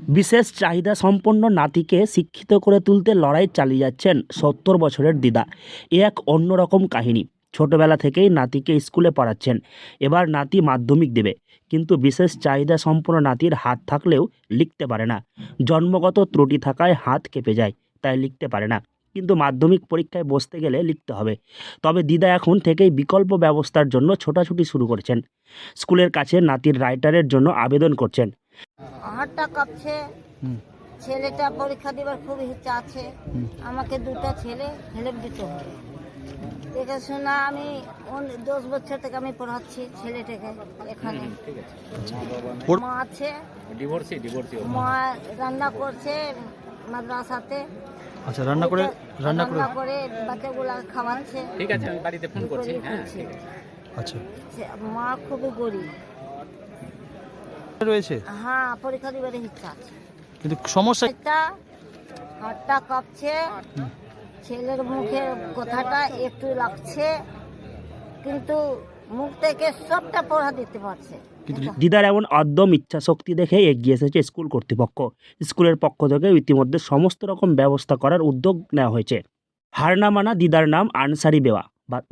বিশেষ চাহিদা সম্পন্ন নাতিকে শিক্ষিত করে তুলতে লড়াই চালিয়ে যাচ্ছেন ৭০ বছরের দিদা। এ এক অন্যরকম কাহিনী। ছোটবেলা থেকেই নাতিকে স্কুলে পড়াচ্ছেন। এবার নাতি মাধ্যমিক দেবে, কিন্তু বিশেষ চাহিদা সম্পন্ন নাতির হাত থাকলেও লিখতে পারে না। জন্মগত ত্রুটি থাকায় হাত কেঁপে যায়, তাই লিখতে পারে না। কিন্তু মাধ্যমিক পরীক্ষায় বসতে গেলে লিখতে হবে। তবে দিদা এখন থেকেই বিকল্প ব্যবস্থার জন্য ছোটাছুটি শুরু করেছেন। স্কুলের কাছে নাতির রাইটারের জন্য আবেদন করছেন। হাতটা কাঁপছে। ছেলেটা পরীক্ষা দেবার খুব ইচ্ছা আছে। আমাকে দুটো ছেলে দিতে হবে। দেখাশোনা আমি 10 বছর থেকে আমি পড়াচ্ছি ছেলেটাকে এখানে। মা আছে, মা রান্না করছে মাদ্রাসাতে। আচ্ছা, রান্না করে বাচ্চাগুলা খাওয়াচ্ছে। ঠিক আছে, আমি বাড়িতে ফোন করছি। আচ্ছা, মা খুবই গরিব রয়েছে। হ্যাঁ, পরীক্ষা দিবার ইচ্ছা আছে, কিন্তু সমস্যা একটা হাতটা কাঁপছে। ছেলের মুখের কথাটা একটু লাগছে, কিন্তু মুখ থেকে সবটা পড়া দিতে পারছে। দিদার এমন অদ্যম ইচ্ছাশক্তি দেখে এগিয়ে এসেছে স্কুল কর্তৃপক্ষ। স্কুলের পক্ষ থেকে ইতিমধ্যে সমস্ত রকম ব্যবস্থা করার উদ্যোগ নেওয়া হয়েছে। হার না মানা দিদার নাম আনসারি বেওয়া।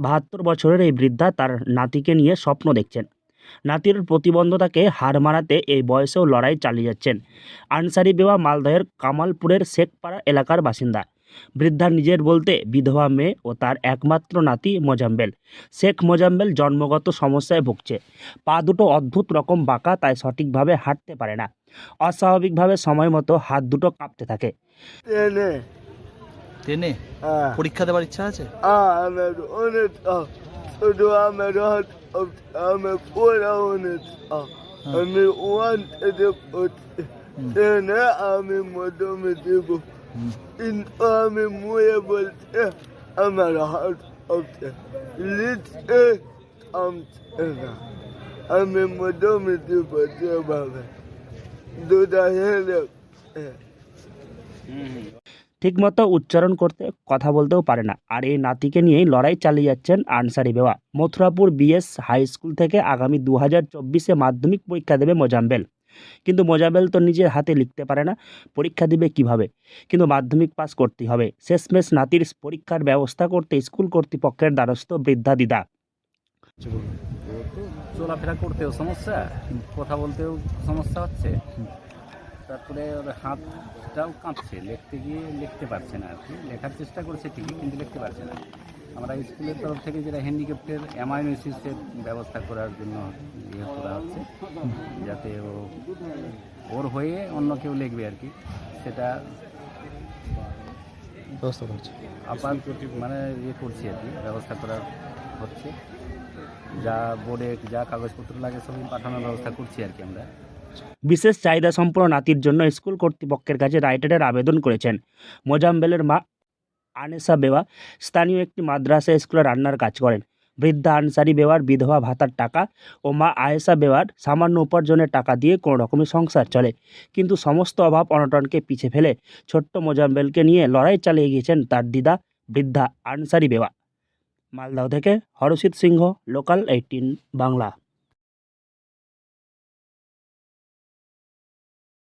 ৭২ বছরের এই বৃদ্ধা তার নাতিকে নিয়ে স্বপ্ন দেখছেন। নাতির প্রতিবন্ধতাকে হার মানাতে এই বয়সেও লড়াই চালিয়ে যাচ্ছেন। আনসারি বেওয়া মালদহের কামালপুরের শেখপাড়া এলাকার বাসিন্দা। বৃদ্ধা নিজের বলতে বিধবা মেয়ে ও তার একমাত্র নাতি মোজাম্বেল। শেখ মোজাম্বেল জন্মগত সমস্যায় ভুগছে। পা দুটো অদ্ভুত রকম বাঁকা, তাই সঠিকভাবে হাঁটতে পারে না। অস্বাভাবিকভাবে সময় মতো হাত দুটো কাঁপতে থাকে। টেনে পরীক্ষা দেওয়ার ইচ্ছা আছে। আমি মুয়ে বলতে আমার হাত কাঁপছে, লিখতে কাঁপছে না। আমি মোটামুটি বলতে পারবে দুটা হেলে ঠিকমতো উচ্চারণ করতে, কথা বলতেও পারে না। আর এই নাতিকে নিয়েই লড়াই চালিয়ে যাচ্ছেন আনসারি বেওয়া। মথুরাপুর বিএস হাই স্কুল থেকে আগামী 2024-এ মাধ্যমিক পরীক্ষা দেবে মোজাম্বেল। কিন্তু মোজাম্বেল তো নিজের হাতে লিখতে পারে না, পরীক্ষা দিবে কিভাবে? কিন্তু মাধ্যমিক পাস করতেই হবে। শেষমেশ নাতির পরীক্ষার ব্যবস্থা করতে স্কুল কর্তৃপক্ষের দ্বারস্থ বৃদ্ধা দিদা। চলাফেরা করতেও সমস্যা, কথা বলতেও সমস্যা হচ্ছে, তারপরে ওর হাতটাও কাঁপছে। লিখতে গিয়ে লিখতে পারছে না আর কি। লেখার চেষ্টা করছে ঠিকই, কিন্তু লিখতে পারছে না। আমরা স্কুলের তরফ থেকে যেটা হ্যান্ডিক্যাপ্টের অ্যামাইনোসিসের ব্যবস্থা করার জন্য করা হচ্ছে, যাতে ওর হয়ে অন্য কেউ লিখবে আর কি, সেটা ব্যবস্থা করছে। আপাত মানে করছি আর কি, ব্যবস্থা করা হচ্ছে। যা বোর্ডে যা কাগজপত্র লাগে সবই পাঠানোর ব্যবস্থা করছি আর কি আমরা। বিশেষ চাহিদা সম্পন্ন নাতির জন্য স্কুল কর্তৃপক্ষের কাছে রাইটারের আবেদন করেছেন মোজাম্বেলের মা আনেসা বেওয়া। স্থানীয় একটি মাদ্রাসা স্কুলে রান্নার কাজ করেন। বৃদ্ধা আনসারি বেওয়ার বিধবা ভাতার টাকা ও মা আয়েশা বেওয়ার সামান্য উপার্জনের টাকা দিয়ে কোনো রকমের সংসার চলে। কিন্তু সমস্ত অভাব অনটনকে পিছে ফেলে ছোট্ট মোজাম্বেলকে নিয়ে লড়াই চালিয়ে গিয়েছেন তার দিদা বৃদ্ধা আনসারি বেওয়া। মালদহ থেকে হরষিত সিংহ, লোকাল 18 বাংলা।